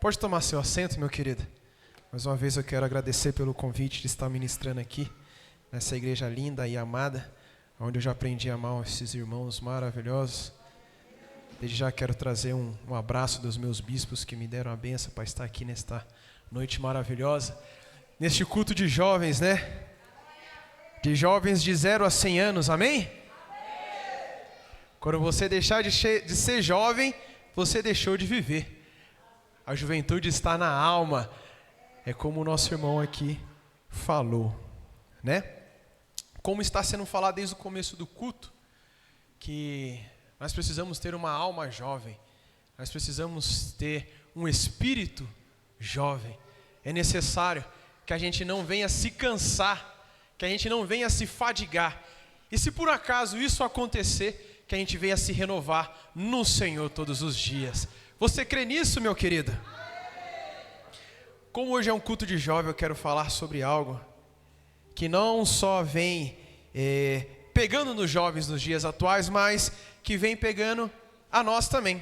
Pode tomar seu assento, meu querido. Mais uma vez eu quero agradecer pelo convite de estar ministrando aqui, nessa igreja linda e amada, onde eu já aprendi a amar esses irmãos maravilhosos. Desde já quero trazer um abraço dos meus bispos que me deram a benção para estar aqui nesta noite maravilhosa. Neste culto de jovens, né? De jovens de 0 a 100 anos, amém? Quando você deixar de ser jovem, você deixou de viver. A juventude está na alma. É como o nosso irmão aqui falou, né? Como está sendo falado desde o começo do culto, que nós precisamos ter uma alma jovem. Nós precisamos ter um espírito jovem. É necessário que a gente não venha se cansar, que a gente não venha se fadigar. E se por acaso isso acontecer, que a gente venha se renovar no Senhor todos os dias. Você crê nisso, meu querido? Como hoje é um culto de jovem, eu quero falar sobre algo que não só vem pegando nos jovens nos dias atuais, mas que vem pegando a nós também.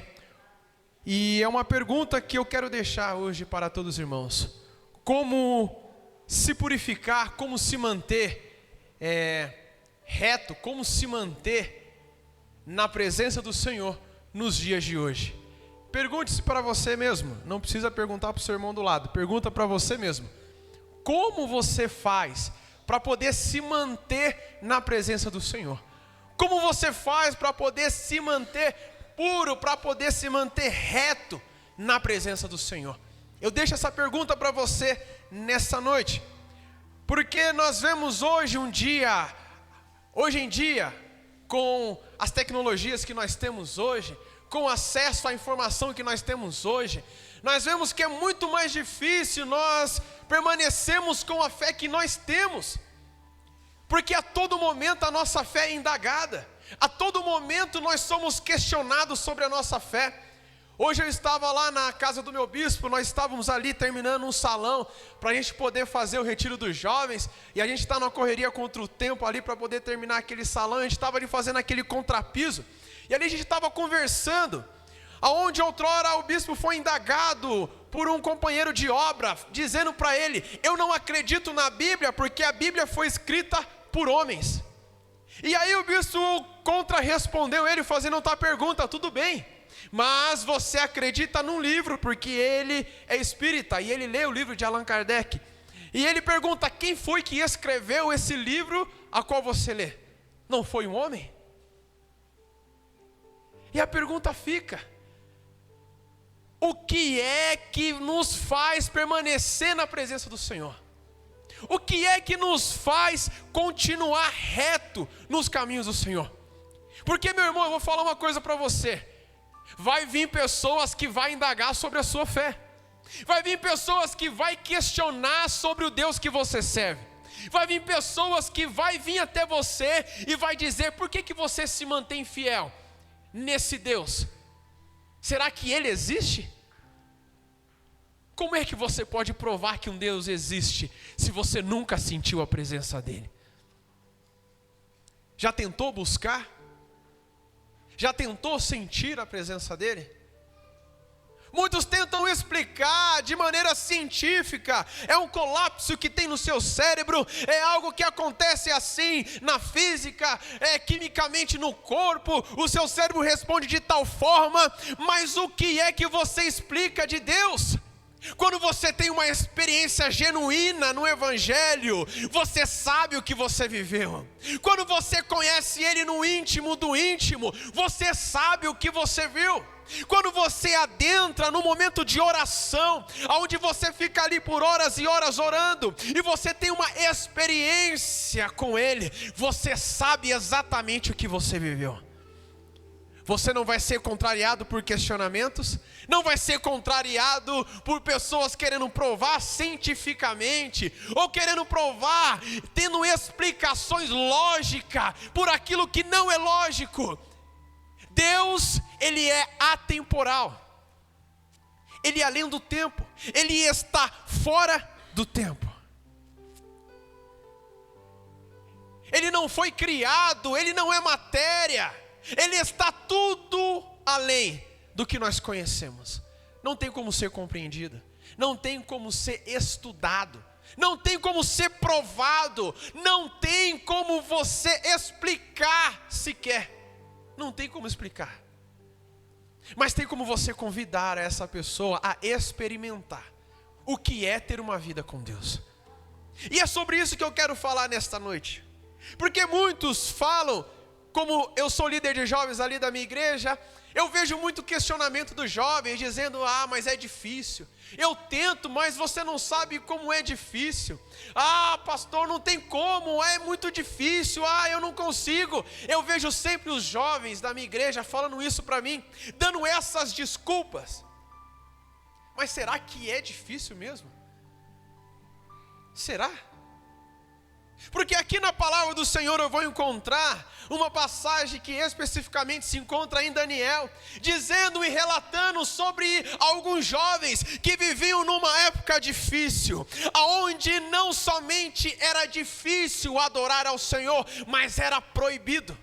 E é uma pergunta que eu quero deixar hoje para todos os irmãos. Como se purificar, como se manter reto, como se manter na presença do Senhor nos dias de hoje. Pergunte-se para você mesmo, não precisa perguntar para o seu irmão do lado, pergunta para você mesmo. Como você faz para poder se manter na presença do Senhor? Como você faz para poder se manter puro, para poder se manter reto na presença do Senhor? Eu deixo essa pergunta para você nessa noite, porque nós vemos hoje em dia, com as tecnologias que nós temos hoje, com acesso à informação que nós temos hoje, nós vemos que é muito mais difícil nós permanecermos com a fé que nós temos, porque a todo momento a nossa fé é indagada, a todo momento nós somos questionados sobre a nossa fé. Hoje eu estava lá na casa do meu bispo, nós estávamos ali terminando um salão, para a gente poder fazer o retiro dos jovens, e a gente está numa correria contra o tempo ali, para poder terminar aquele salão, a gente estava ali fazendo aquele contrapiso, e ali a gente estava conversando, aonde outrora o bispo foi indagado por um companheiro de obra, dizendo para ele: eu não acredito na Bíblia, porque a Bíblia foi escrita por homens. E aí o bispo contra-respondeu ele, fazendo outra pergunta: tudo bem, mas você acredita num livro, porque ele é espírita, e ele lê o livro de Allan Kardec. E ele pergunta: quem foi que escreveu esse livro a qual você lê? Não foi um homem? E a pergunta fica: o que é que nos faz permanecer na presença do Senhor? O que é que nos faz continuar reto nos caminhos do Senhor? Porque, meu irmão, eu vou falar uma coisa para você. Vai vir pessoas que vão indagar sobre a sua fé. Vai vir pessoas que vão questionar sobre o Deus que você serve. Vai vir pessoas que vão vir até você e vai dizer: por que você se mantém fiel nesse Deus? Será que Ele existe? Como é que você pode provar que um Deus existe se você nunca sentiu a presença dEle? Já tentou buscar? Já tentou sentir a presença dEle? Muitos tentam explicar de maneira científica, é um colapso que tem no seu cérebro, é algo que acontece assim na física, quimicamente no corpo, o seu cérebro responde de tal forma. Mas o que é que você explica de Deus? Quando você tem uma experiência genuína no Evangelho, você sabe o que você viveu. Quando você conhece Ele no íntimo do íntimo, você sabe o que você viu. Quando você adentra no momento de oração, onde você fica ali por horas e horas orando, e você tem uma experiência com Ele, você sabe exatamente o que você viveu. Você não vai ser contrariado por questionamentos, não vai ser contrariado por pessoas querendo provar cientificamente, ou querendo provar, tendo explicações lógicas por aquilo que não é lógico. Deus, Ele é atemporal, Ele é além do tempo, Ele está fora do tempo. Ele não foi criado, Ele não é matéria, Ele está tudo além do que nós conhecemos. não tem como ser compreendida, não tem como ser estudado, não tem como ser provado, não tem como você explicar sequer, não tem como explicar, mas tem como você convidar essa pessoa a experimentar o que é ter uma vida com Deus. E é sobre isso que eu quero falar nesta noite, porque muitos falam, como eu sou líder de jovens ali da minha igreja, eu vejo muito questionamento dos jovens, dizendo, mas é difícil, eu tento, mas você não sabe como é difícil, pastor, não tem como, é muito difícil, eu não consigo. Eu vejo sempre os jovens da minha igreja falando isso para mim, dando essas desculpas. Mas será que é difícil mesmo? Será? Porque aqui na palavra do Senhor eu vou encontrar uma passagem que especificamente se encontra em Daniel, dizendo e relatando sobre alguns jovens que viviam numa época difícil, aonde não somente era difícil adorar ao Senhor, mas era proibido.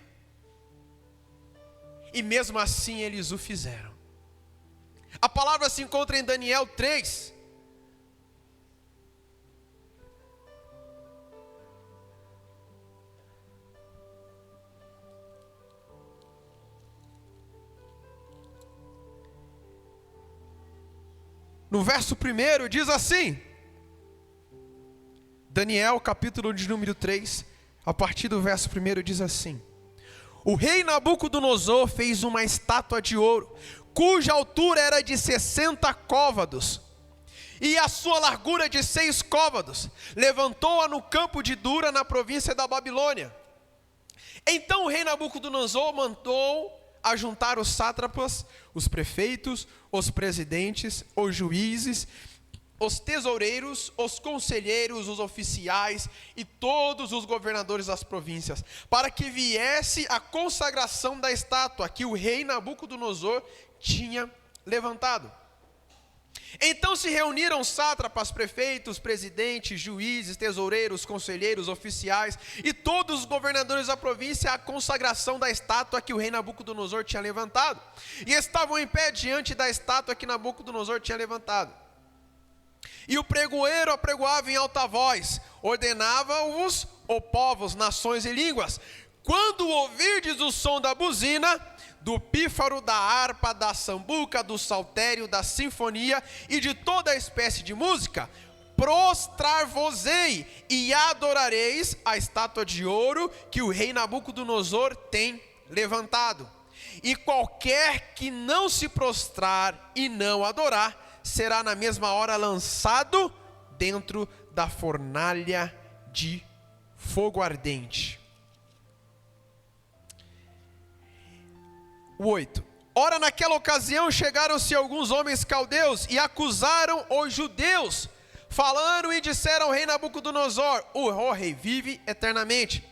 E mesmo assim eles o fizeram. A palavra se encontra em Daniel 3. No verso 1 diz assim, Daniel capítulo de número 3, a partir do verso 1 diz assim: o rei Nabucodonosor fez uma estátua de ouro, cuja altura era de 60 côvados, e a sua largura de 6 côvados, levantou-a no campo de Dura, na província da Babilônia. Então o rei Nabucodonosor mandou ajuntar os sátrapas, os prefeitos, os presidentes, os juízes, os tesoureiros, os conselheiros, os oficiais e todos os governadores das províncias, para que viesse a consagração da estátua que o rei Nabucodonosor tinha levantado. Então se reuniram sátrapas, prefeitos, presidentes, juízes, tesoureiros, conselheiros, oficiais e todos os governadores da província à consagração da estátua que o rei Nabucodonosor tinha levantado. E estavam em pé diante da estátua que Nabucodonosor tinha levantado. E o pregoeiro apregoava em alta voz, ordenava-os, ó povos, nações e línguas: quando ouvirdes o som da buzina, do pífaro, da harpa, da sambuca, do saltério, da sinfonia e de toda espécie de música, prostrar-vos-ei e adorareis a estátua de ouro que o rei Nabucodonosor tem levantado. E qualquer que não se prostrar e não adorar, será na mesma hora lançado dentro da fornalha de fogo ardente. 8. Ora, naquela ocasião chegaram-se alguns homens caldeus e acusaram os judeus, falaram e disseram ao rei Nabucodonosor: o rei vive eternamente.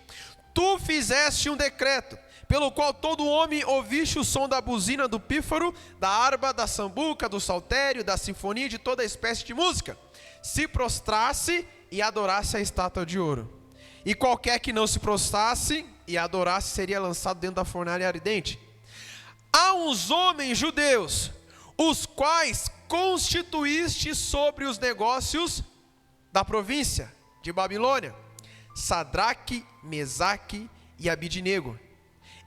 Tu fizeste um decreto, pelo qual todo homem ouviste o som da buzina, do pífaro, da harpa, da sambuca, do saltério, da sinfonia e de toda espécie de música, se prostrasse e adorasse a estátua de ouro. E qualquer que não se prostrasse e adorasse seria lançado dentro da fornalha ardente. Há uns homens judeus, os quais constituíste sobre os negócios da província de Babilônia, Sadraque, Mesaque e Abidnego.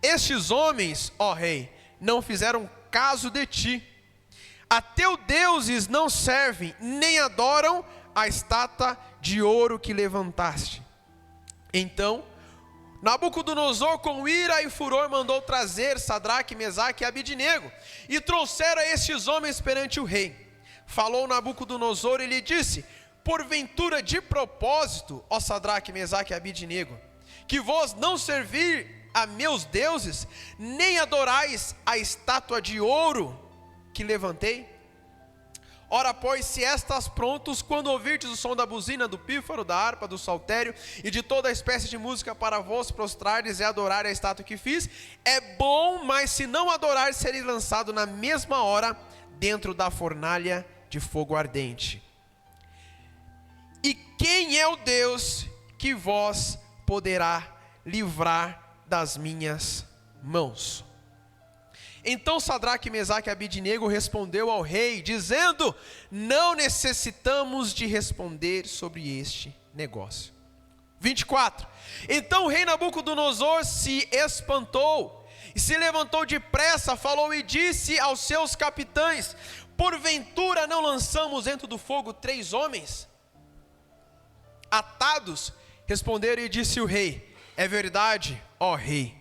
Estes homens, ó rei, não fizeram caso de ti. A teus deuses não servem, nem adoram a estátua de ouro que levantaste. Então Nabucodonosor, com ira e furor, mandou trazer Sadraque, Mesaque e Abidnego, e trouxeram estes homens perante o rei. Falou Nabucodonosor e lhe disse: porventura de propósito, ó Sadraque, Mesaque e Abidnego, que vós não servir a meus deuses, nem adorais a estátua de ouro que levantei? Ora, pois, se estás prontos, quando ouvirdes o som da buzina, do pífaro, da harpa, do saltério e de toda espécie de música, para vos prostrardes e adorar a estátua que fiz, é bom, mas se não adorar, sereis lançado na mesma hora dentro da fornalha de fogo ardente. E quem é o Deus que vós poderá livrar das minhas mãos? Então Sadraque, Mesaque e Abidnego respondeu ao rei, dizendo: não necessitamos de responder sobre este negócio. 24. Então o rei Nabucodonosor se espantou e se levantou depressa, falou e disse aos seus capitães: porventura não lançamos dentro do fogo 3 homens atados? Responderam e disse o rei: é verdade, ó rei.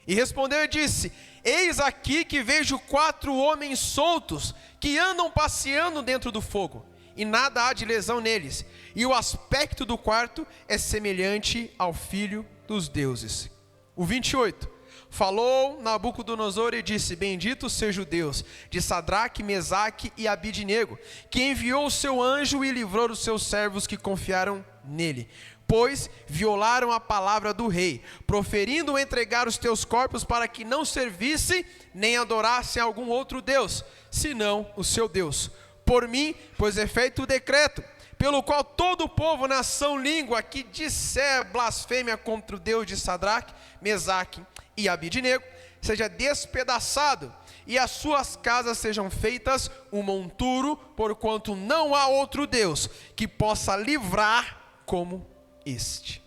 E respondeu e disse: eis aqui que vejo 4 homens soltos, que andam passeando dentro do fogo, e nada há de lesão neles, e o aspecto do quarto é semelhante ao filho dos deuses. O 28. Falou Nabucodonosor e disse: bendito seja o Deus de Sadraque, Mesaque e Abidnego, que enviou o seu anjo e livrou os seus servos que confiaram nele, pois violaram a palavra do rei, proferindo entregar os teus corpos para que não servisse nem adorasse a algum outro Deus, senão o seu Deus. Por mim, pois é feito o decreto, pelo qual todo o povo, nação, língua, que disser blasfêmia contra o Deus de Sadraque, Mesaque e Abidnego, seja despedaçado, e as suas casas sejam feitas um monturo, porquanto não há outro Deus que possa livrar como este.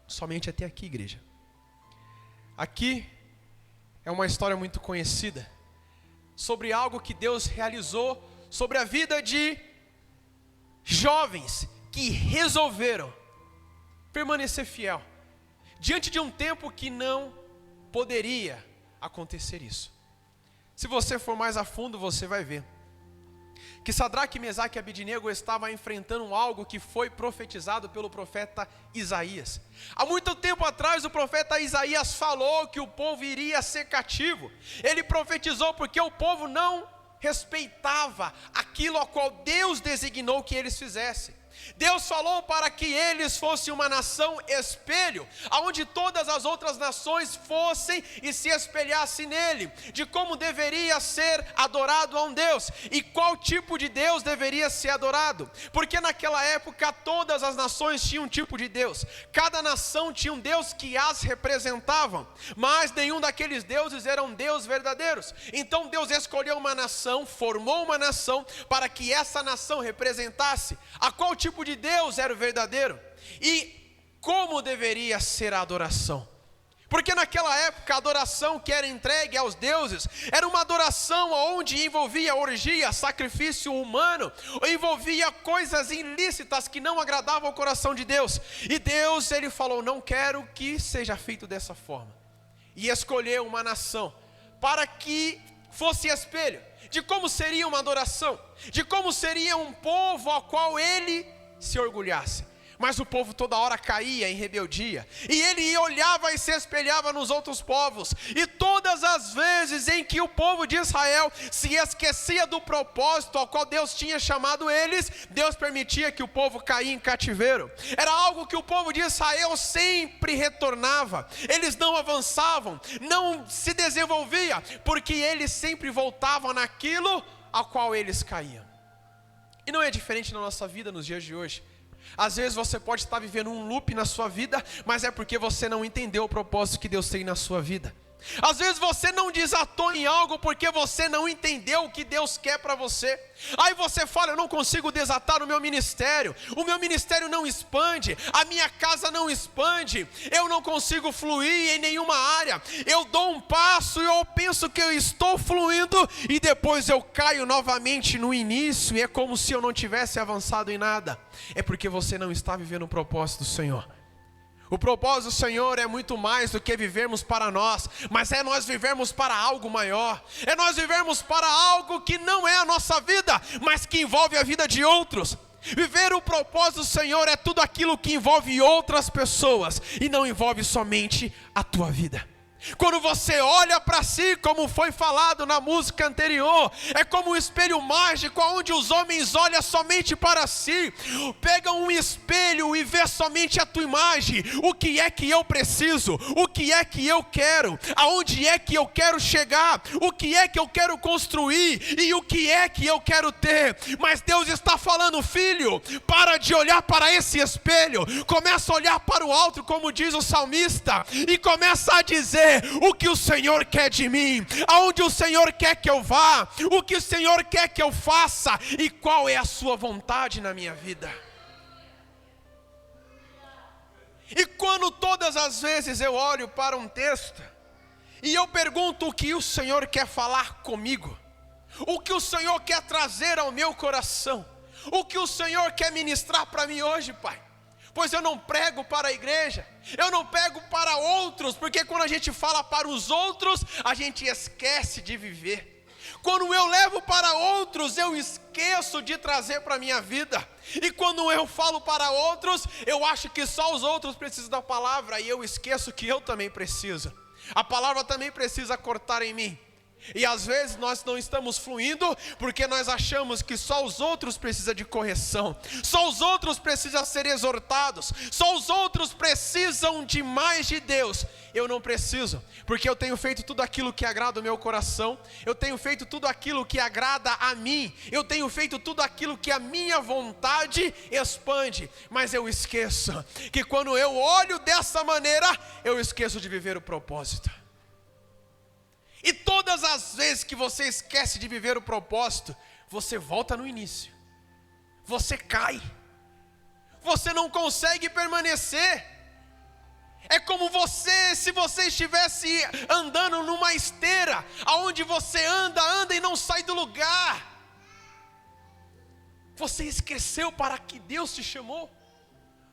Somente até aqui, igreja. Aqui é uma história muito conhecida sobre algo que Deus realizou sobre a vida de jovens que resolveram permanecer fiel diante de um tempo que não poderia acontecer isso. Se você for mais a fundo, você vai ver que Sadraque, Mesaque e Abidnego estavam enfrentando algo que foi profetizado pelo profeta Isaías. Há muito tempo atrás o profeta Isaías falou que o povo iria ser cativo. Ele profetizou porque o povo não respeitava aquilo a qual Deus designou que eles fizessem. Deus falou para que eles fossem uma nação espelho, aonde todas as outras nações fossem e se espelhassem nele, de como deveria ser adorado a um Deus, e qual tipo de Deus deveria ser adorado, porque naquela época todas as nações tinham um tipo de Deus, cada nação tinha um Deus que as representavam, mas nenhum daqueles deuses eram Deus verdadeiros. Então Deus escolheu uma nação, formou uma nação, para que essa nação representasse a qual tipo de Deus era o verdadeiro e como deveria ser a adoração. Porque naquela época a adoração que era entregue aos deuses era uma adoração onde envolvia orgia, sacrifício humano, envolvia coisas ilícitas que não agradavam ao coração de Deus. E Deus, ele falou: não quero que seja feito dessa forma. E escolheu uma nação para que fosse espelho de como seria uma adoração, de como seria um povo ao qual ele se orgulhasse. Mas o povo toda hora caía em rebeldia, e ele olhava e se espelhava nos outros povos, e todas as vezes em que o povo de Israel se esquecia do propósito ao qual Deus tinha chamado eles, Deus permitia que o povo caísse em cativeiro. Era algo que o povo de Israel sempre retornava, eles não avançavam, não se desenvolvia, porque eles sempre voltavam naquilo ao qual eles caíam. E não é diferente na nossa vida nos dias de hoje. Às vezes você pode estar vivendo um loop na sua vida, mas é porque você não entendeu o propósito que Deus tem na sua vida. Às vezes você não desatou em algo porque você não entendeu o que Deus quer para você. Aí você fala: eu não consigo desatar o meu ministério não expande, a minha casa não expande, eu não consigo fluir em nenhuma área. Eu dou um passo e eu penso que eu estou fluindo, e depois eu caio novamente no início, e é como se eu não tivesse avançado em nada. É porque você não está vivendo o propósito do Senhor. O propósito do Senhor é muito mais do que vivermos para nós, mas é nós vivermos para algo maior, é nós vivermos para algo que não é a nossa vida, mas que envolve a vida de outros. Viver o propósito do Senhor é tudo aquilo que envolve outras pessoas, e não envolve somente a tua vida. Quando você olha para si, como foi falado na música anterior, é como um espelho mágico, onde os homens olham somente para si, pegam um espelho e vê somente a tua imagem. O que é que eu preciso? O que é que eu quero? Aonde é que eu quero chegar? O que é que eu quero construir? E o que é que eu quero ter? Mas Deus está falando: filho, para de olhar para esse espelho, começa a olhar para o alto, como diz o salmista, e começa a dizer: entender o que o Senhor quer de mim, aonde o Senhor quer que eu vá, o que o Senhor quer que eu faça e qual é a sua vontade na minha vida. E quando todas as vezes eu olho para um texto e eu pergunto o que o Senhor quer falar comigo, o que o Senhor quer trazer ao meu coração, o que o Senhor quer ministrar para mim hoje, Pai. Pois eu não prego para a igreja, eu não prego para outros, porque quando a gente fala para os outros, a gente esquece de viver. Quando eu levo para outros, eu esqueço de trazer para a minha vida. E quando eu falo para outros, eu acho que só os outros precisam da palavra, e eu esqueço que eu também preciso. A palavra também precisa cortar em mim. E às vezes nós não estamos fluindo porque nós achamos que só os outros precisam de correção, só os outros precisam ser exortados, só os outros precisam de mais de Deus. Eu não preciso, porque eu tenho feito tudo aquilo que agrada o meu coração, eu tenho feito tudo aquilo que agrada a mim, eu tenho feito tudo aquilo que a minha vontade expande. Mas eu esqueço que quando eu olho dessa maneira, eu esqueço de viver o propósito. E todas as vezes que você esquece de viver o propósito, você volta no início, você cai, você não consegue permanecer. É como se você estivesse andando numa esteira, aonde você anda e não sai do lugar. Você esqueceu para que Deus te chamou?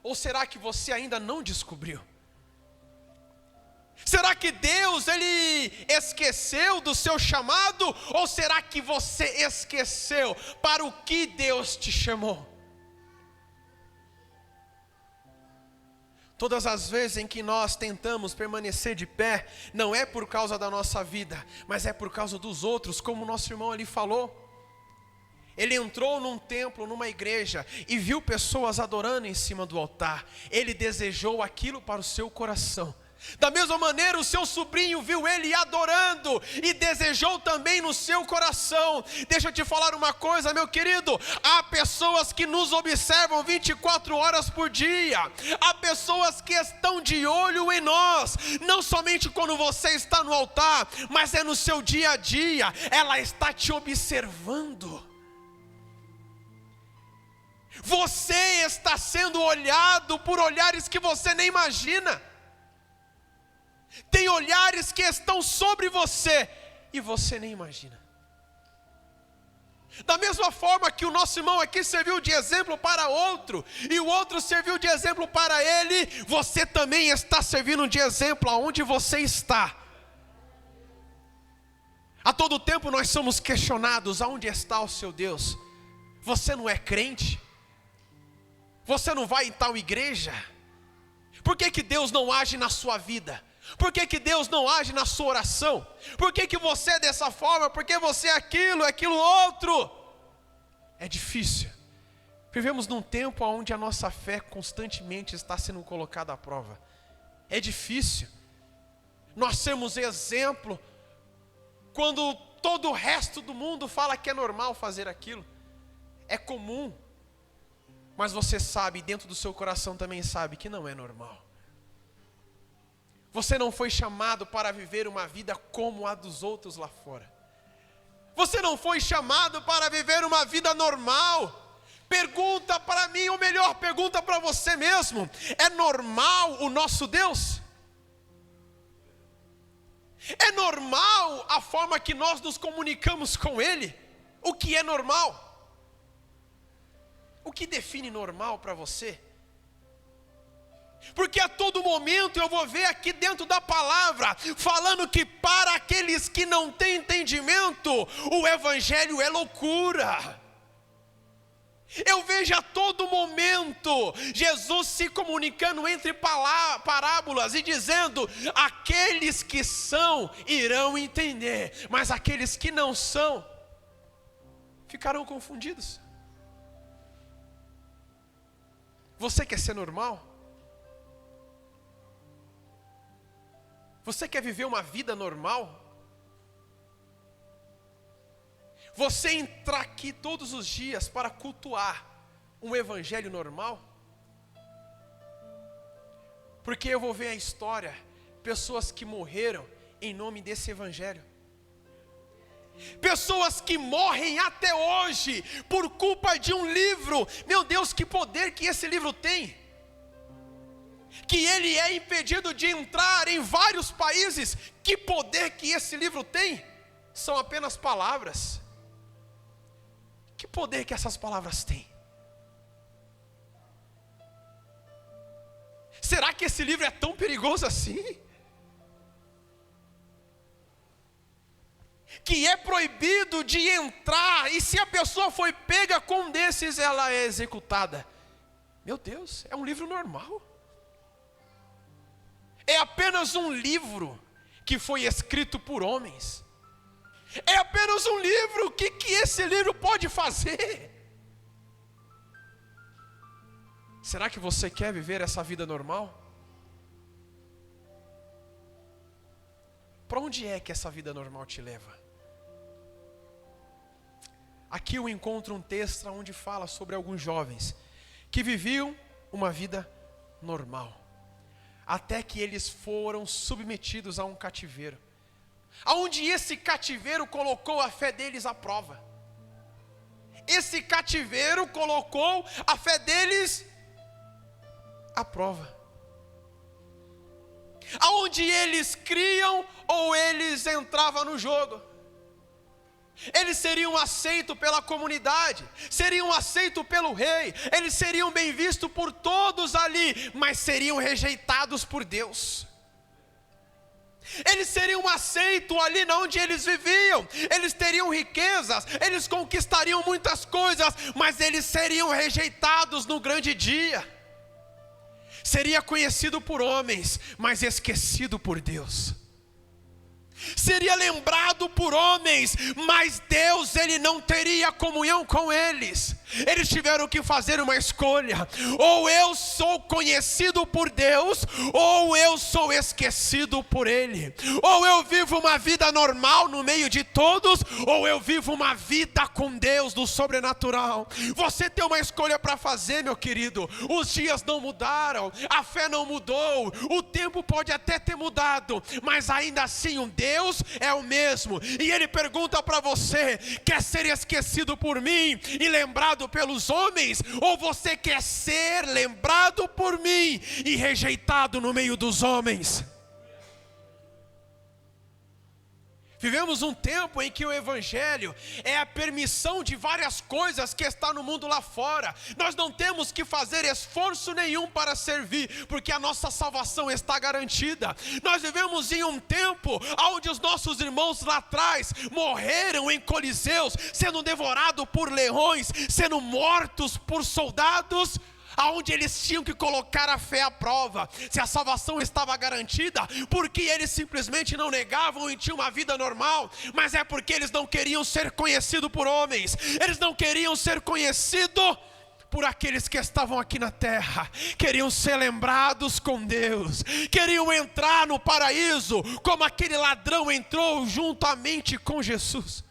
Ou será que você ainda não descobriu? Será que Deus, Ele esqueceu do seu chamado? Ou será que você esqueceu para o que Deus te chamou? Todas as vezes em que nós tentamos permanecer de pé, não é por causa da nossa vida, mas é por causa dos outros, como o nosso irmão ali falou. Ele entrou num templo, numa igreja, e viu pessoas adorando em cima do altar. Ele desejou aquilo para o seu coração. Da mesma maneira, o seu sobrinho viu ele adorando e desejou também no seu coração. Deixa eu te falar uma coisa, meu querido. Há pessoas que nos observam 24 horas por dia. Há pessoas que estão de olho em nós. Não somente quando você está no altar, mas é no seu dia a dia. Ela está te observando. Você está sendo olhado por olhares que você nem imagina. Tem olhares que estão sobre você e você nem imagina. Da mesma forma que o nosso irmão aqui serviu de exemplo para outro, e o outro serviu de exemplo para ele, você também está servindo de exemplo aonde você está. A todo tempo nós somos questionados: aonde está o seu Deus? Você não é crente? Você não vai em tal igreja? Por que Deus não age na sua vida? Por que Deus não age na sua oração? Por que você é dessa forma? Por que você é aquilo outro? É difícil. Vivemos num tempo onde a nossa fé constantemente está sendo colocada à prova. É difícil nós sermos exemplo quando todo o resto do mundo fala que é normal fazer aquilo. É comum. Mas você sabe, dentro do seu coração também sabe que não é normal. Você não foi chamado para viver uma vida como a dos outros lá fora. Você não foi chamado para viver uma vida normal. Pergunta para mim, ou melhor, pergunta para você mesmo: é normal o nosso Deus? É normal a forma que nós nos comunicamos com Ele? O que é normal? O que define normal para você? Porque a todo momento eu vou ver aqui dentro da palavra, falando que para aqueles que não têm entendimento, o evangelho é loucura. Eu vejo a todo momento Jesus se comunicando entre parábolas e dizendo: aqueles que são irão entender, mas aqueles que não são ficarão confundidos. Você quer ser normal? Você quer viver uma vida normal? Você entrar aqui todos os dias para cultuar um evangelho normal? Porque eu vou ver a história, pessoas que morreram em nome desse evangelho. Pessoas que morrem até hoje por culpa de um livro. Meu Deus, que poder que esse livro tem! Que ele é impedido de entrar em vários países. Que poder que esse livro tem! São apenas palavras. Que poder que essas palavras têm! Será que esse livro é tão perigoso assim? Que é proibido de entrar, e se a pessoa foi pega com um desses, ela é executada. Meu Deus, é um livro normal. É apenas um livro que foi escrito por homens. É apenas um livro, o que esse livro pode fazer? Será que você quer viver essa vida normal? Para onde é que essa vida normal te leva? Aqui eu encontro um texto onde fala sobre alguns jovens que viviam uma vida normal, até que eles foram submetidos a um cativeiro, aonde esse cativeiro colocou a fé deles à prova. Esse cativeiro colocou a fé deles à prova. Aonde eles criam ou eles entravam no jogo. Eles seriam aceitos pela comunidade, seriam aceitos pelo rei, eles seriam bem vistos por todos ali, mas seriam rejeitados por Deus. Eles seriam aceitos ali onde eles viviam, eles teriam riquezas, eles conquistariam muitas coisas, mas eles seriam rejeitados no grande dia. Seria conhecido por homens, mas esquecido por Deus. Seria lembrado por homens, mas Deus, Ele não teria comunhão com eles. Eles tiveram que fazer uma escolha: ou eu sou conhecido por Deus, ou eu sou esquecido por Ele. Ou eu vivo uma vida normal no meio de todos, ou eu vivo uma vida com Deus do sobrenatural. Você tem uma escolha para fazer, meu querido. Os dias não mudaram, a fé não mudou, o tempo pode até ter mudado, mas ainda assim um Deus é o mesmo. E Ele pergunta para você: quer ser esquecido por mim e lembrado pelos homens, ou você quer ser lembrado por mim e rejeitado no meio dos homens? Vivemos um tempo em que o evangelho é a permissão de várias coisas que está no mundo lá fora. Nós não temos que fazer esforço nenhum para servir, porque a nossa salvação está garantida. Nós vivemos em um tempo onde os nossos irmãos lá atrás morreram em coliseus, sendo devorados por leões, sendo mortos por soldados, aonde eles tinham que colocar a fé à prova, se a salvação estava garantida, porque eles simplesmente não negavam e tinham uma vida normal, mas é porque eles não queriam ser conhecidos por homens, eles não queriam ser conhecidos por aqueles que estavam aqui na terra, queriam ser lembrados com Deus, queriam entrar no paraíso, como aquele ladrão entrou juntamente com Jesus.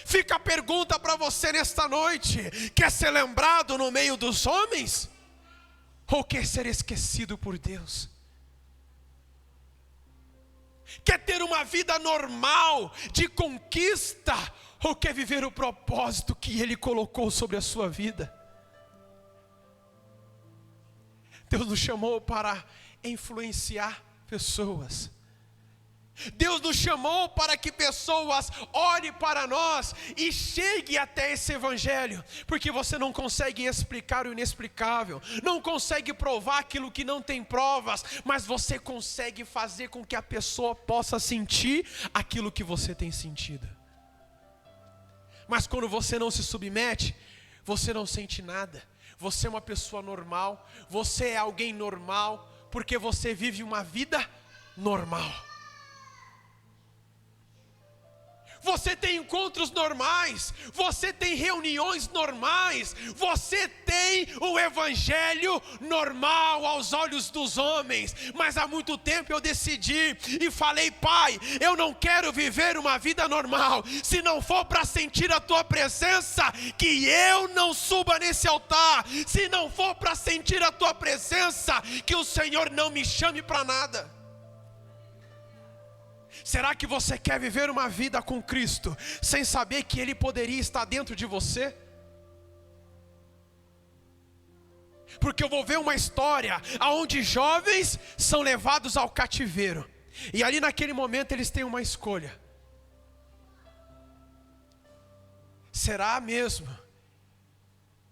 Fica a pergunta para você nesta noite: quer ser lembrado no meio dos homens? Ou quer ser esquecido por Deus? Quer ter uma vida normal, de conquista? Ou quer viver o propósito que Ele colocou sobre a sua vida? Deus nos chamou para influenciar pessoas. Deus nos chamou para que pessoas olhem para nós e cheguem até esse evangelho, porque você não consegue explicar o inexplicável, não consegue provar aquilo que não tem provas, mas você consegue fazer com que a pessoa possa sentir aquilo que você tem sentido. Mas quando você não se submete, você não sente nada. Você é uma pessoa normal, você é alguém normal, porque você vive uma vida normal. você tem encontros normais, você tem reuniões normais, você tem o evangelho normal aos olhos dos homens. Mas há muito tempo eu decidi e falei: Pai, eu não quero viver uma vida normal, se não for para sentir a tua presença, que eu não suba nesse altar. Se não for para sentir a tua presença, que o Senhor não me chame para nada. Será que você quer viver uma vida com Cristo sem saber que Ele poderia estar dentro de você? Porque eu vou ver uma história onde jovens são levados ao cativeiro, e ali naquele momento eles têm uma escolha. Será mesmo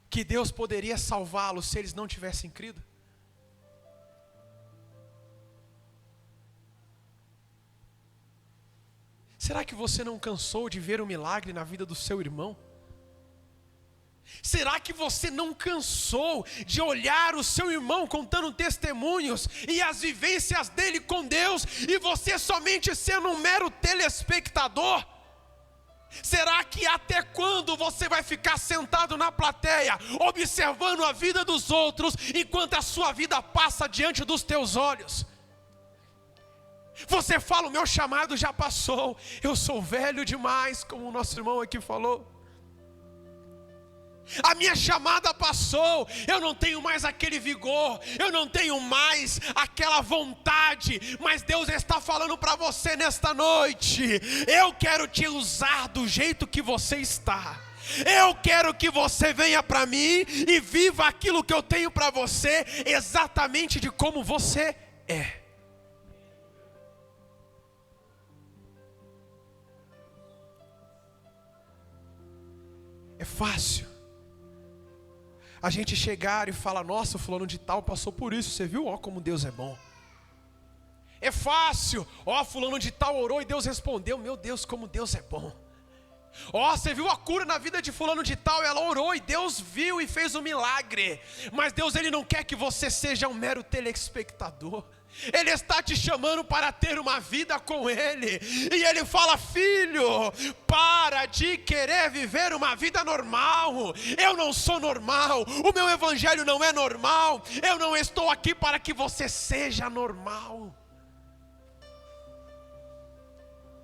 que Deus poderia salvá-los se eles não tivessem crido? Será que você não cansou de ver o milagre na vida do seu irmão? Será que você não cansou de olhar o seu irmão contando testemunhos e as vivências dele com Deus, e você somente sendo um mero telespectador? Será que até quando você vai ficar sentado na plateia, observando a vida dos outros, enquanto a sua vida passa diante dos teus olhos? Você fala: o meu chamado já passou, eu sou velho demais, como o nosso irmão aqui falou. A minha chamada passou, eu não tenho mais aquele vigor, eu não tenho mais aquela vontade. Mas Deus está falando para você nesta noite: eu quero te usar do jeito que você está. Eu quero que você venha para mim e viva aquilo que eu tenho para você, exatamente de como você é. É fácil a gente chegar e falar: nossa, fulano de tal passou por isso, você viu? Ó, como Deus é bom. É fácil: ó, fulano de tal orou e Deus respondeu, meu Deus, como Deus é bom. Ó, você viu a cura na vida de fulano de tal, ela orou e Deus viu e fez um milagre. Mas Deus, Ele não quer que você seja um mero telespectador. Ele está te chamando para ter uma vida com Ele. E Ele fala: filho, para de querer viver uma vida normal. Eu não sou normal, o meu evangelho não é normal. Eu não estou aqui para que você seja normal.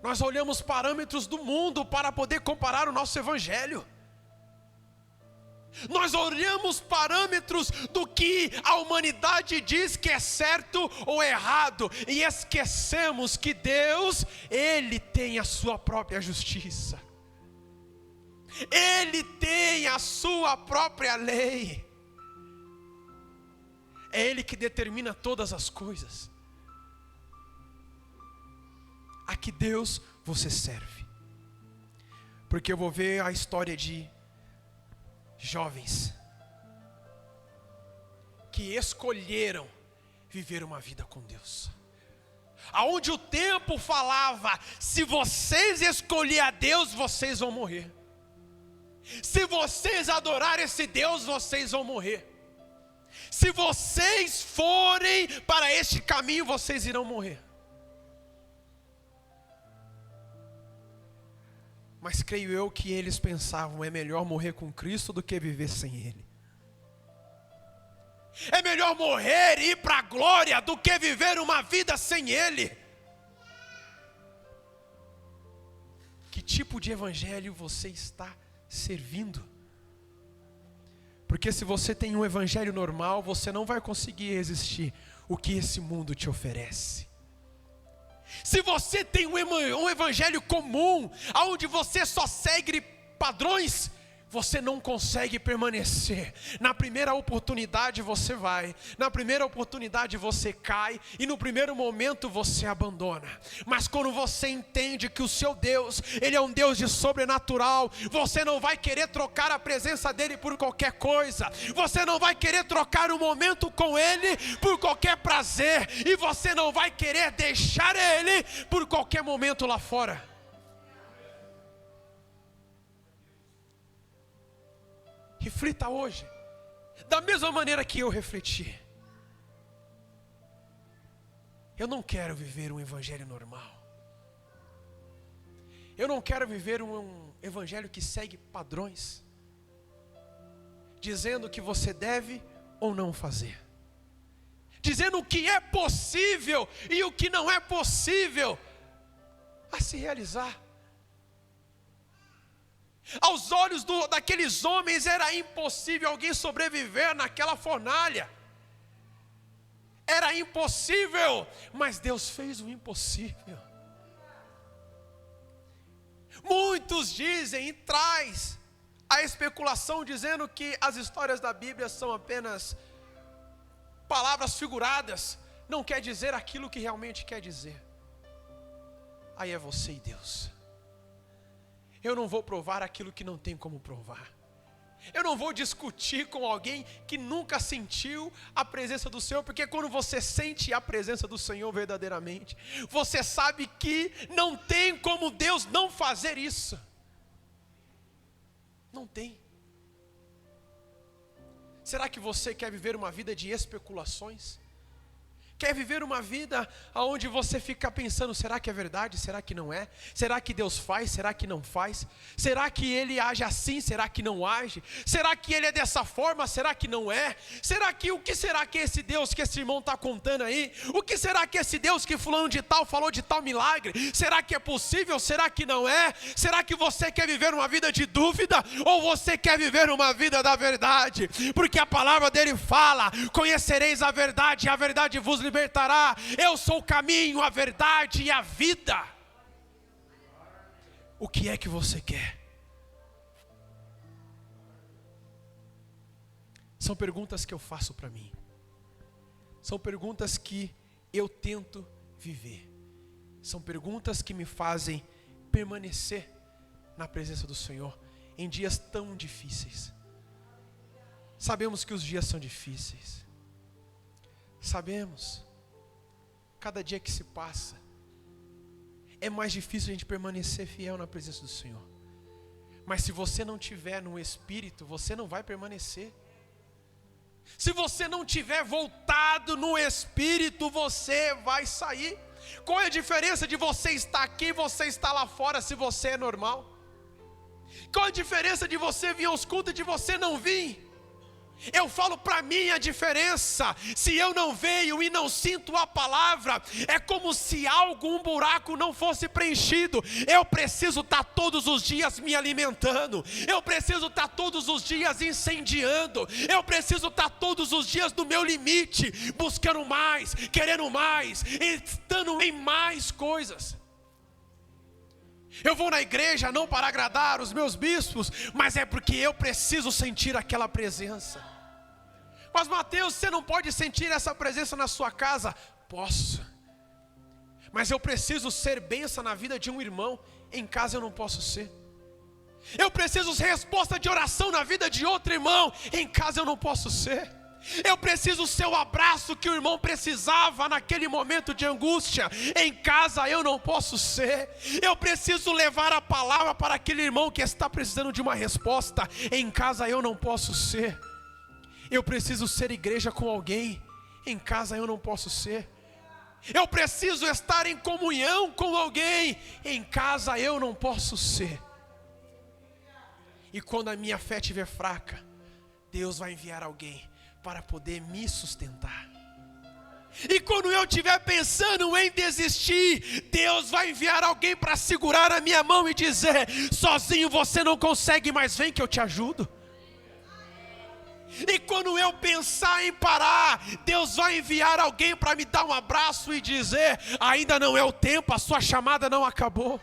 Nós olhamos parâmetros do mundo para poder comparar o nosso evangelho. Nós olhamos parâmetros do que a humanidade diz que é certo ou errado, e esquecemos que Deus, Ele tem a sua própria justiça. Ele tem a sua própria lei. É Ele que determina todas as coisas. A que Deus você serve? Porque eu vou ver a história de jovens que escolheram viver uma vida com Deus, aonde o tempo falava: se vocês escolherem a Deus, vocês vão morrer. Se vocês adorarem esse Deus, vocês vão morrer. Se vocês forem para este caminho, vocês irão morrer. Mas creio eu que eles pensavam: é melhor morrer com Cristo do que viver sem Ele. É melhor morrer e ir para a glória do que viver uma vida sem Ele. Que tipo de evangelho você está servindo? Porque se você tem um evangelho normal, você não vai conseguir resistir o que esse mundo te oferece. Se você tem um evangelho comum, onde você só segue padrões, você não consegue permanecer. Na primeira oportunidade você vai, na primeira oportunidade você cai, e no primeiro momento você abandona. Mas quando você entende que o seu Deus, Ele é um Deus de sobrenatural, você não vai querer trocar a presença dEle por qualquer coisa. Você não vai querer trocar um momento com Ele por qualquer prazer, e você não vai querer deixar Ele por qualquer momento lá fora. Reflita hoje, da mesma maneira que eu refleti. Eu não quero viver um evangelho normal. Eu não quero viver um evangelho que segue padrões, dizendo o que você deve ou não fazer, dizendo o que é possível e o que não é possível a se realizar. Aos olhos daqueles homens era impossível alguém sobreviver naquela fornalha. Era impossível, mas Deus fez o impossível. Muitos dizem e traz a especulação dizendo que as histórias da Bíblia são apenas palavras figuradas, não quer dizer aquilo que realmente quer dizer. Aí é você e Deus. Eu não vou provar aquilo que não tem como provar. Eu não vou discutir com alguém que nunca sentiu a presença do Senhor, porque quando você sente a presença do Senhor verdadeiramente, você sabe que não tem como Deus não fazer isso. Não tem. Será que você quer viver uma vida de especulações? Quer viver uma vida onde você fica pensando, será que é verdade? Será que não é? Será que Deus faz? Será que não faz? Será que Ele age assim? Será que não age? Será que Ele é dessa forma? Será que não é? O que será que é esse Deus que esse irmão está contando aí? O que será que é esse Deus que fulano de tal falou de tal milagre? Será que é possível? Será que não é? Será que você quer viver uma vida de dúvida? Ou você quer viver uma vida da verdade? Porque a palavra dele fala, conhecereis a verdade e a verdade vos libertará. Eu sou o caminho, a verdade e a vida. O que é que você quer? São perguntas que eu faço para mim. São perguntas que eu tento viver. São perguntas que me fazem permanecer na presença do Senhor em dias tão difíceis. Sabemos que os dias são difíceis. Sabemos, cada dia que se passa, é mais difícil a gente permanecer fiel na presença do Senhor. Mas se você não tiver no Espírito, você não vai permanecer. Se você não tiver voltado no Espírito, você vai sair. Qual é a diferença de você estar aqui e você estar lá fora se você é normal? Qual a diferença de você vir aos cultos e de você não vir? Eu falo para mim a diferença. Se eu não vejo e não sinto a palavra, é como se um buraco não fosse preenchido. Eu preciso estar todos os dias me alimentando. Eu preciso estar todos os dias incendiando. Eu preciso estar todos os dias no meu limite, buscando mais, querendo mais, estando em mais coisas. Eu vou na igreja não para agradar os meus bispos, mas é porque eu preciso sentir aquela presença. Mas Mateus, você não pode sentir essa presença na sua casa? Posso. Mas eu preciso ser bênção na vida de um irmão, em casa eu não posso ser. Eu preciso ser resposta de oração na vida de outro irmão, em casa eu não posso ser. Eu preciso ser o abraço que o irmão precisava naquele momento de angústia, em casa eu não posso ser. Eu preciso levar a palavra para aquele irmão que está precisando de uma resposta, em casa eu não posso ser. Eu preciso ser igreja com alguém, em casa eu não posso ser. Eu preciso estar em comunhão com alguém, em casa eu não posso ser. E quando a minha fé estiver fraca, Deus vai enviar alguém para poder me sustentar. E quando eu estiver pensando em desistir, Deus vai enviar alguém para segurar a minha mão e dizer: sozinho você não consegue, mas vem que eu te ajudo. E quando eu pensar em parar, Deus vai enviar alguém para me dar um abraço e dizer: ainda não é o tempo, a sua chamada não acabou.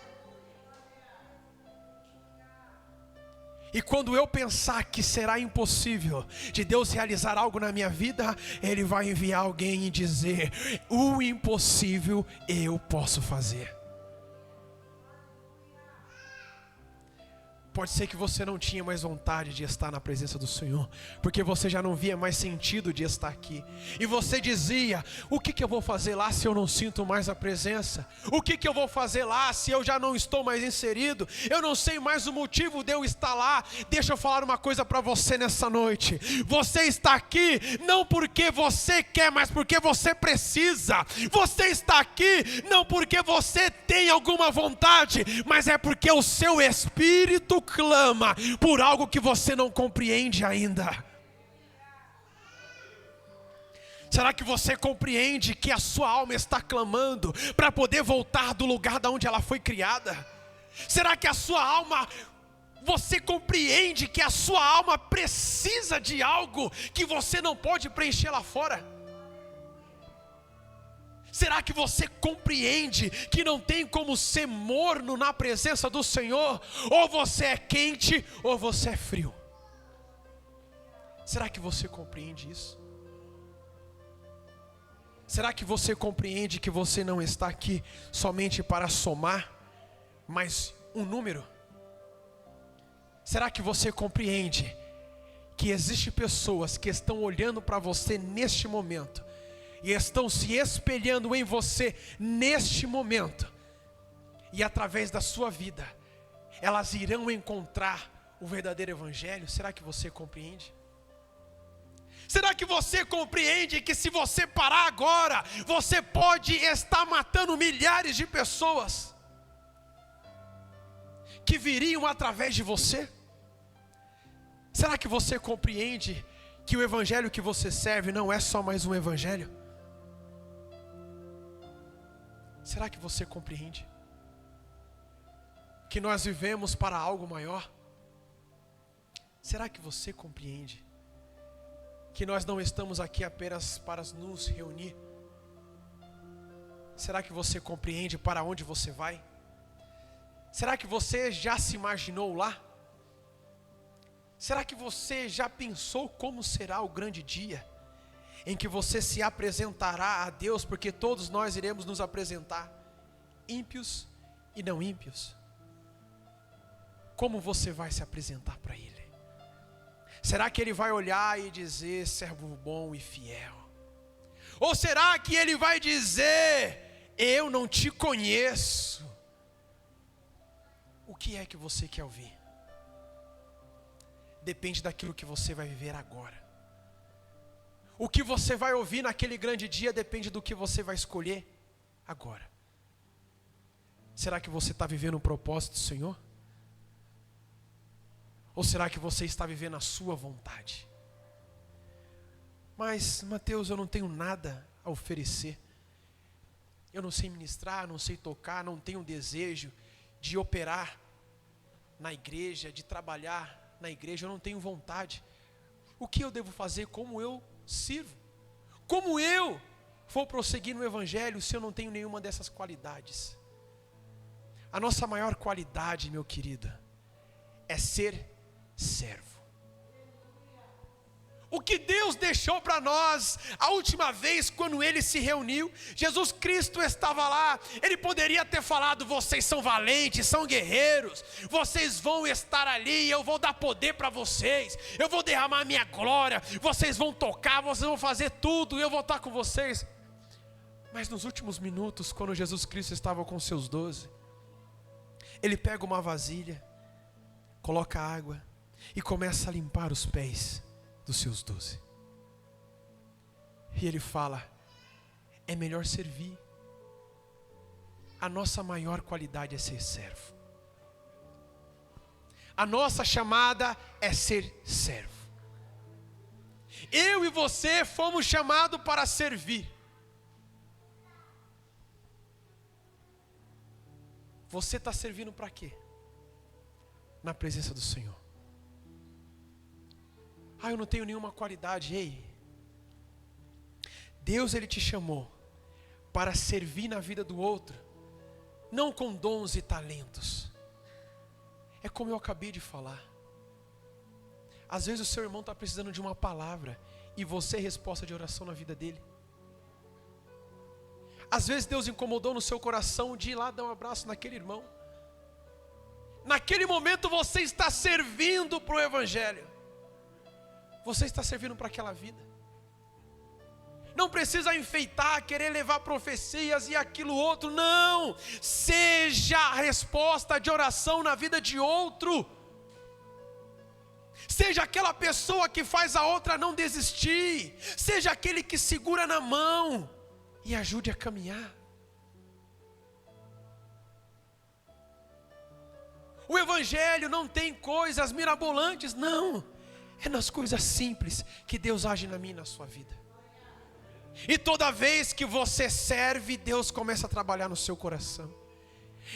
E quando eu pensar que será impossível de Deus realizar algo na minha vida, Ele vai enviar alguém e dizer: o impossível eu posso fazer. Pode ser que você não tinha mais vontade de estar na presença do Senhor, porque você já não via mais sentido de estar aqui. E você dizia: o que eu vou fazer lá se eu não sinto mais a presença? O que eu vou fazer lá se eu já não estou mais inserido? Eu não sei mais o motivo de eu estar lá. Deixa eu falar uma coisa para você nessa noite. Você está aqui não porque você quer, mas porque você precisa. Você está aqui não porque você tem alguma vontade, mas é porque o seu espírito clama por algo que você não compreende ainda. Será que você compreende que a sua alma está clamando para poder voltar do lugar de onde ela foi criada? Será que a sua alma, você compreende que a sua alma precisa de algo que você não pode preencher lá fora? Será que você compreende que não tem como ser morno na presença do Senhor? Ou você é quente ou você é frio. Será que você compreende isso? Será que você compreende que você não está aqui somente para somar mais um número? Será que você compreende que existem pessoas que estão olhando para você neste momento e estão se espelhando em você neste momento, e através da sua vida elas irão encontrar o verdadeiro evangelho? Será que você compreende? Será que você compreende que se você parar agora, você pode estar matando milhares de pessoas que viriam através de você? Será que você compreende que o evangelho que você serve não é só mais um evangelho? Será que você compreende que nós vivemos para algo maior? Será que você compreende que nós não estamos aqui apenas para nos reunir? Será que você compreende para onde você vai? Será que você já se imaginou lá? Será que você já pensou como será o grande dia em que você se apresentará a Deus? Porque todos nós iremos nos apresentar, ímpios e não ímpios. Como você vai se apresentar para Ele? Será que Ele vai olhar e dizer: servo bom e fiel? Ou será que Ele vai dizer: eu não te conheço? O que é que você quer ouvir? Depende daquilo que você vai viver agora. O que você vai ouvir naquele grande dia depende do que você vai escolher agora. Será que você está vivendo um propósito do Senhor? Ou será que você está vivendo a sua vontade? Mas, Mateus, eu não tenho nada a oferecer. Eu não sei ministrar, não sei tocar, não tenho desejo de operar na igreja, de trabalhar na igreja, eu não tenho vontade. O que eu devo fazer? Como eu sirvo? Como eu vou prosseguir no evangelho se eu não tenho nenhuma dessas qualidades? A nossa maior qualidade, meu querido, é ser servo. O que Deus deixou para nós a última vez quando Ele se reuniu, Jesus Cristo estava lá. Ele poderia ter falado: vocês são valentes, são guerreiros, vocês vão estar ali, eu vou dar poder para vocês, eu vou derramar minha glória, vocês vão tocar, vocês vão fazer tudo, eu vou estar com vocês. Mas nos últimos minutos, quando Jesus Cristo estava com seus 12, Ele pega uma vasilha, coloca água e começa a limpar os pés dos seus 12. E Ele fala: é melhor servir. A nossa maior qualidade é ser servo. A nossa chamada é ser servo. Eu e você fomos chamados para servir. Você está servindo para quê? Na presença do Senhor. Eu não tenho nenhuma qualidade. Ei, Deus, Ele te chamou para servir na vida do outro, não com dons e talentos. É como eu acabei de falar. Às vezes o seu irmão está precisando de uma palavra e você é resposta de oração na vida dele. Às vezes Deus incomodou no seu coração de ir lá dar um abraço naquele irmão. naquele momento você está servindo para o Evangelho. Você está servindo para aquela vida. Não precisa enfeitar, querer levar profecias e aquilo outro, não. Seja a resposta de oração na vida de outro. Seja aquela pessoa que faz a outra não desistir. Seja aquele que segura na mão e ajude a caminhar. O Evangelho não tem coisas mirabolantes, não. É nas coisas simples que Deus age na minha e na sua vida. E toda vez que você serve, Deus começa a trabalhar no seu coração.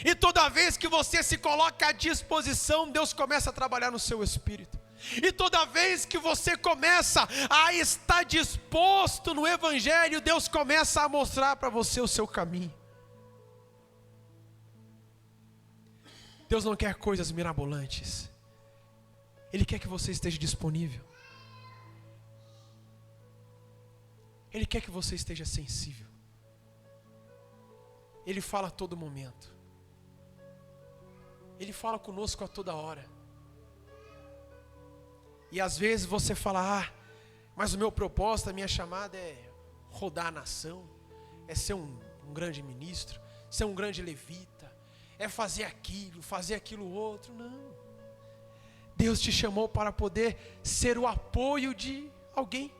E toda vez que você se coloca à disposição, Deus começa a trabalhar no seu espírito. E toda vez que você começa a estar disposto no Evangelho, Deus começa a mostrar para você o seu caminho. Deus não quer coisas mirabolantes. Ele quer que você esteja disponível. Ele quer que você esteja sensível. Ele fala a todo momento. Ele fala conosco a toda hora. E às vezes você fala, mas o meu propósito, a minha chamada é rodar a nação, é ser um grande ministro, ser um grande levita, é fazer aquilo outro. Não. Deus te chamou para poder ser o apoio de alguém.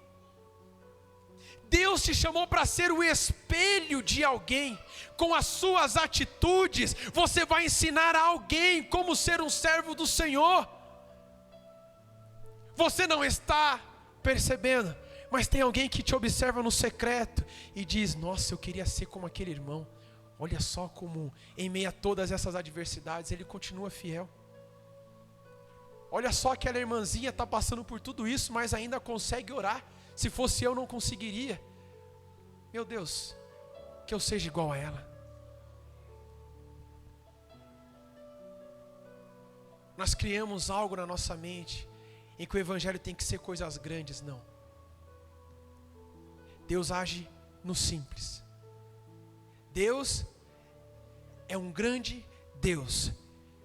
Deus te chamou para ser o espelho de alguém. Com as suas atitudes, você vai ensinar a alguém como ser um servo do Senhor. Você não está percebendo, mas tem alguém que te observa no secreto e diz, nossa, eu queria ser como aquele irmão. Olha só como em meio a todas essas adversidades ele continua fiel. Olha só, aquela irmãzinha está passando por tudo isso, mas ainda consegue orar. Se fosse eu, não conseguiria. Meu Deus, que eu seja igual a ela. Nós criamos algo na nossa mente em que o Evangelho tem que ser coisas grandes. Não. Deus age no simples. Deus é um grande Deus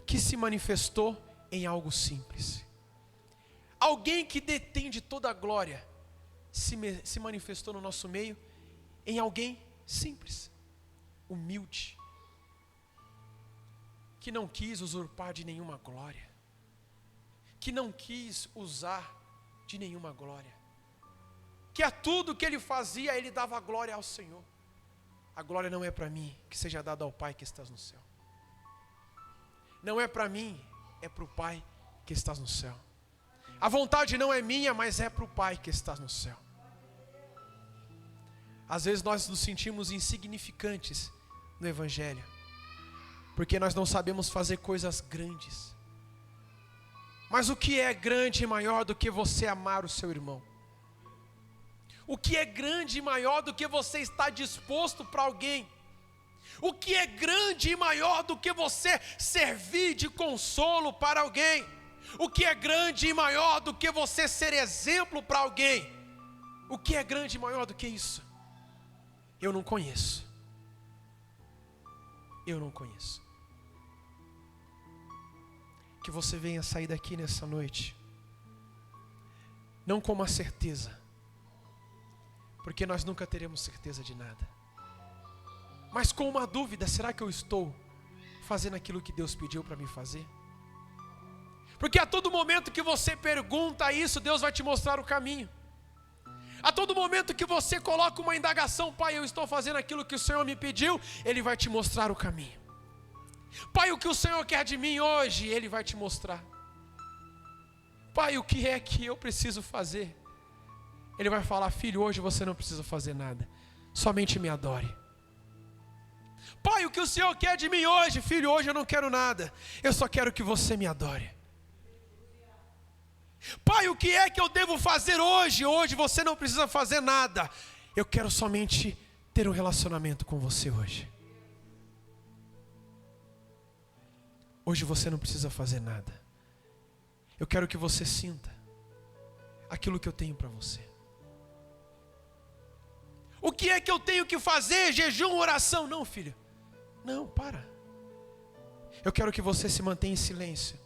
que se manifestou em algo simples. Alguém que detém de toda a glória se manifestou no nosso meio em alguém simples, humilde, que não quis usurpar de nenhuma glória, que não quis usar de nenhuma glória, que a tudo que ele fazia, ele dava glória ao Senhor. A glória não é para mim, que seja dada ao Pai que estás no céu. Não é para mim, é para o Pai que estás no céu. A vontade não é minha, mas é para o Pai que estás no céu. Às vezes nós nos sentimos insignificantes no Evangelho, porque nós não sabemos fazer coisas grandes. Mas o que é grande e maior do que você amar o seu irmão? O que é grande e maior do que você estar disposto para alguém? O que é grande e maior do que você servir de consolo para alguém? O que é grande e maior do que você ser exemplo para alguém? O que é grande e maior do que isso? Eu não conheço. Eu não conheço. Que você venha sair daqui nessa noite, não com uma certeza, porque nós nunca teremos certeza de nada, mas com uma dúvida: será que eu estou fazendo aquilo que Deus pediu para me fazer? Porque a todo momento que você pergunta isso, Deus vai te mostrar o caminho. A todo momento que você coloca uma indagação: Pai, eu estou fazendo aquilo que o Senhor me pediu, Ele vai te mostrar o caminho. Pai, o que o Senhor quer de mim hoje, Ele vai te mostrar. Pai, o que é que eu preciso fazer? Ele vai falar: filho, hoje você não precisa fazer nada, somente me adore. Pai, o que o Senhor quer de mim hoje? Filho, hoje eu não quero nada, eu só quero que você me adore. Pai, o que é que eu devo fazer hoje? Hoje você não precisa fazer nada, eu quero somente ter um relacionamento com você hoje. Hoje você não precisa fazer nada, eu quero que você sinta aquilo que eu tenho para você. O que é que eu tenho que fazer? Jejum, oração? Não, filho, não, para. Eu quero que você se mantenha em silêncio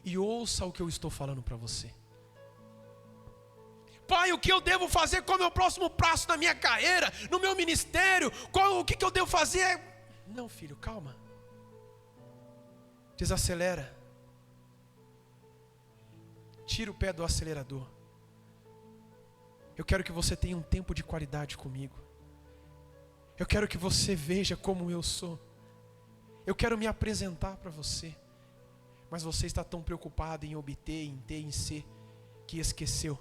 e ouça o que eu estou falando para você. Pai, o que eu devo fazer? Qual é o meu próximo passo na minha carreira, no meu ministério? O que eu devo fazer? Não, filho, calma. Desacelera. Tira o pé do acelerador. Eu quero que você tenha um tempo de qualidade comigo. Eu quero que você veja como eu sou. Eu quero me apresentar para você. Mas você está tão preocupado em obter, em ter, em ser, que esqueceu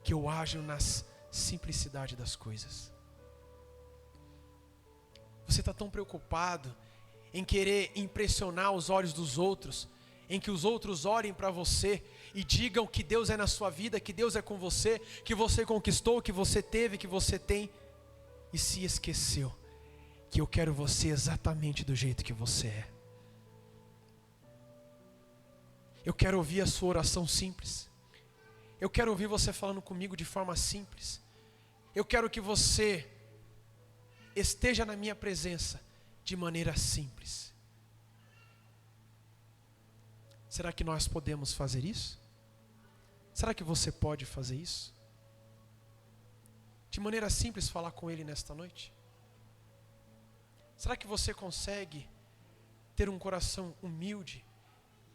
que eu ajo na simplicidade das coisas. Você está tão preocupado em querer impressionar os olhos dos outros, em que os outros olhem para você e digam que Deus é na sua vida, que Deus é com você, que você conquistou, que você teve, que você tem, e se esqueceu que eu quero você exatamente do jeito que você é. Eu quero ouvir a sua oração simples. Eu quero ouvir você falando comigo de forma simples. Eu quero que você esteja na minha presença de maneira simples. Será que nós podemos fazer isso? Será que você pode fazer isso? De maneira simples falar com Ele nesta noite? Será que você consegue ter um coração humilde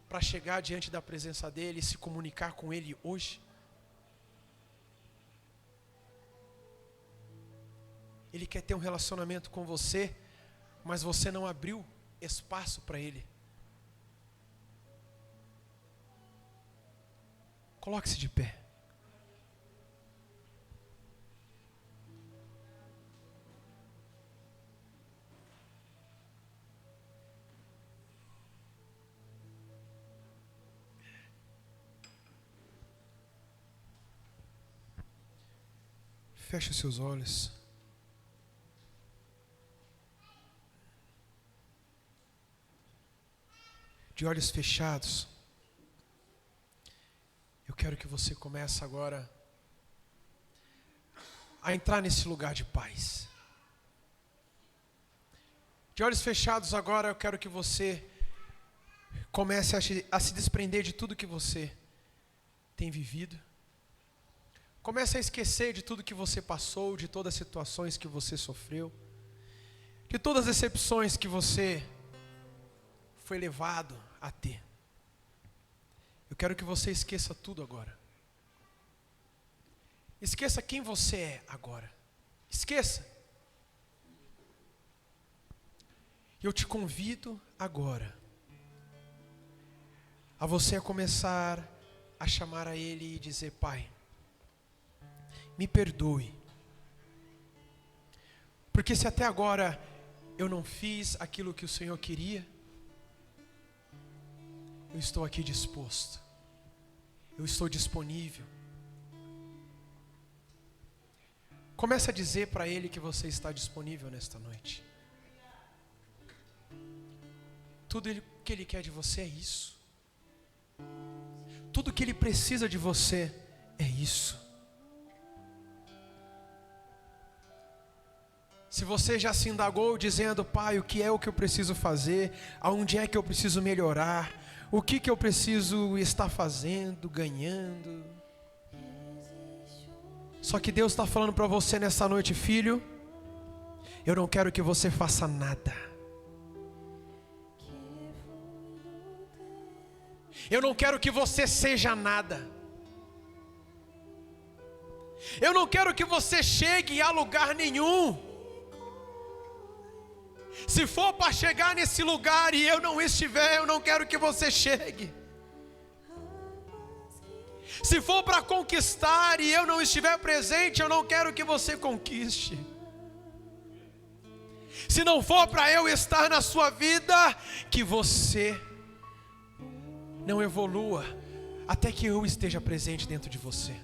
para chegar diante da presença dEle e se comunicar com Ele hoje? Ele quer ter um relacionamento com você, mas você não abriu espaço para Ele. Coloque-se de pé. Feche os seus olhos. De olhos fechados, eu quero que você comece agora a entrar nesse lugar de paz. De olhos fechados agora, eu quero que você comece a se desprender de tudo que você tem vivido. Comece a esquecer de tudo que você passou, de todas as situações que você sofreu, de todas as decepções que você foi levado a ter. Eu quero que você esqueça tudo agora. Esqueça quem você é agora. Esqueça. Eu te convido agora a você começar a chamar a Ele e dizer: Pai, me perdoe, porque se até agora eu não fiz aquilo que o Senhor queria, eu estou aqui disposto, eu estou disponível. Comece a dizer para Ele que você está disponível nesta noite. Tudo que Ele quer de você é isso. Tudo que Ele precisa de você é isso. Se você já se indagou dizendo: Pai, o que é o que eu preciso fazer? Aonde é que eu preciso melhorar? O que eu preciso estar fazendo, ganhando? Só que Deus está falando para você nessa noite: filho, eu não quero que você faça nada. Eu não quero que você seja nada. Eu não quero que você chegue a lugar nenhum. Se for para chegar nesse lugar e eu não estiver, eu não quero que você chegue. Se for para conquistar e eu não estiver presente, eu não quero que você conquiste. Se não for para eu estar na sua vida, que você não evolua até que eu esteja presente dentro de você.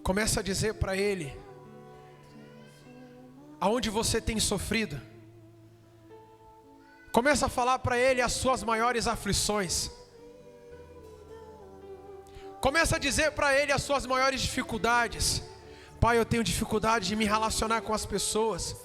Começa a dizer para Ele aonde você tem sofrido. Começa a falar para Ele as suas maiores aflições. Começa a dizer para Ele as suas maiores dificuldades. Pai, eu tenho dificuldade de me relacionar com as pessoas.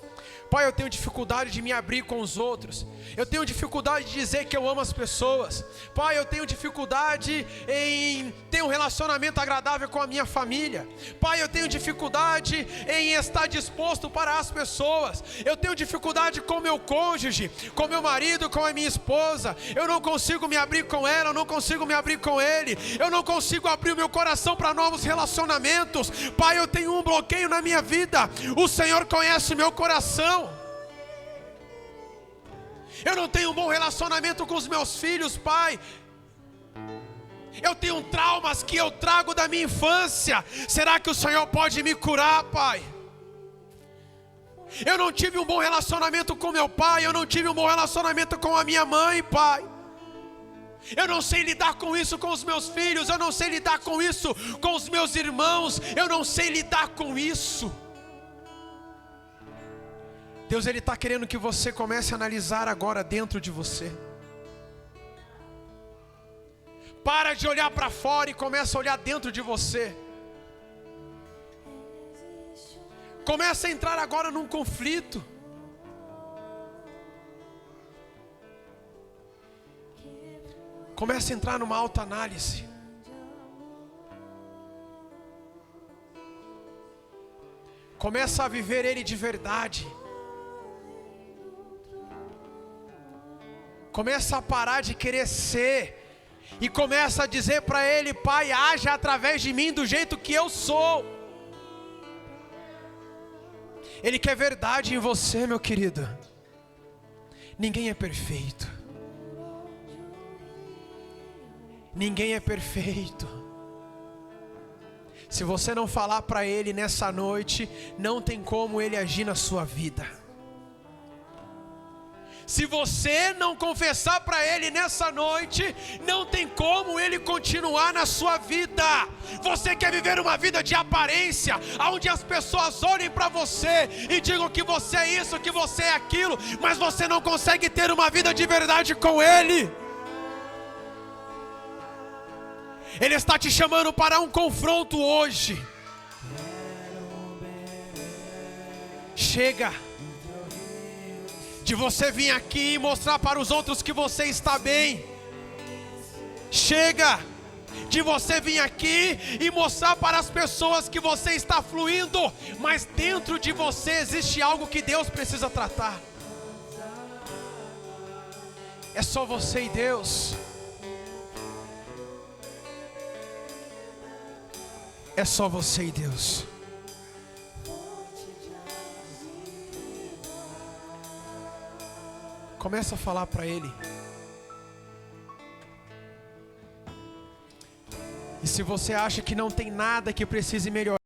Pai, eu tenho dificuldade de me abrir com os outros. Eu tenho dificuldade de dizer que eu amo as pessoas. Pai, eu tenho dificuldade em ter um relacionamento agradável com a minha família. Pai, eu tenho dificuldade em estar disposto para as pessoas. Eu tenho dificuldade com meu cônjuge, com meu marido, com a minha esposa. Eu não consigo me abrir com ela, eu não consigo me abrir com ele. Eu não consigo abrir o meu coração para novos relacionamentos. Pai, eu tenho um bloqueio na minha vida. O Senhor conhece meu coração. Eu não tenho um bom relacionamento com os meus filhos, Pai. Eu tenho traumas que eu trago da minha infância. Será que o Senhor pode me curar, Pai? Eu não tive um bom relacionamento com meu pai. Eu não tive um bom relacionamento com a minha mãe, Pai. Eu não sei lidar com isso com os meus filhos. Eu não sei lidar com isso com os meus irmãos. Eu não sei lidar com isso. Deus, Ele está querendo que você comece a analisar agora dentro de você. Para de olhar para fora e começa a olhar dentro de você. Começa a entrar agora num conflito. Começa a entrar numa autoanálise. Começa a viver Ele de verdade. Começa a parar de querer ser. E começa a dizer para Ele: Pai, haja através de mim do jeito que eu sou. Ele quer verdade em você, meu querido. Ninguém é perfeito. Ninguém é perfeito. Se você não falar para Ele nessa noite, não tem como Ele agir na sua vida. Se você não confessar para Ele nessa noite, não tem como Ele continuar na sua vida. Você quer viver uma vida de aparência, onde as pessoas olhem para você e digam que você é isso, que você é aquilo, mas você não consegue ter uma vida de verdade com Ele. Ele está te chamando para um confronto hoje. Chega de você vir aqui e mostrar para os outros que você está bem. Chega de você vir aqui e mostrar para as pessoas que você está fluindo, mas dentro de você existe algo que Deus precisa tratar. É só você e Deus. É só você e Deus. Começa a falar para Ele. E se você acha que não tem nada que precise melhorar,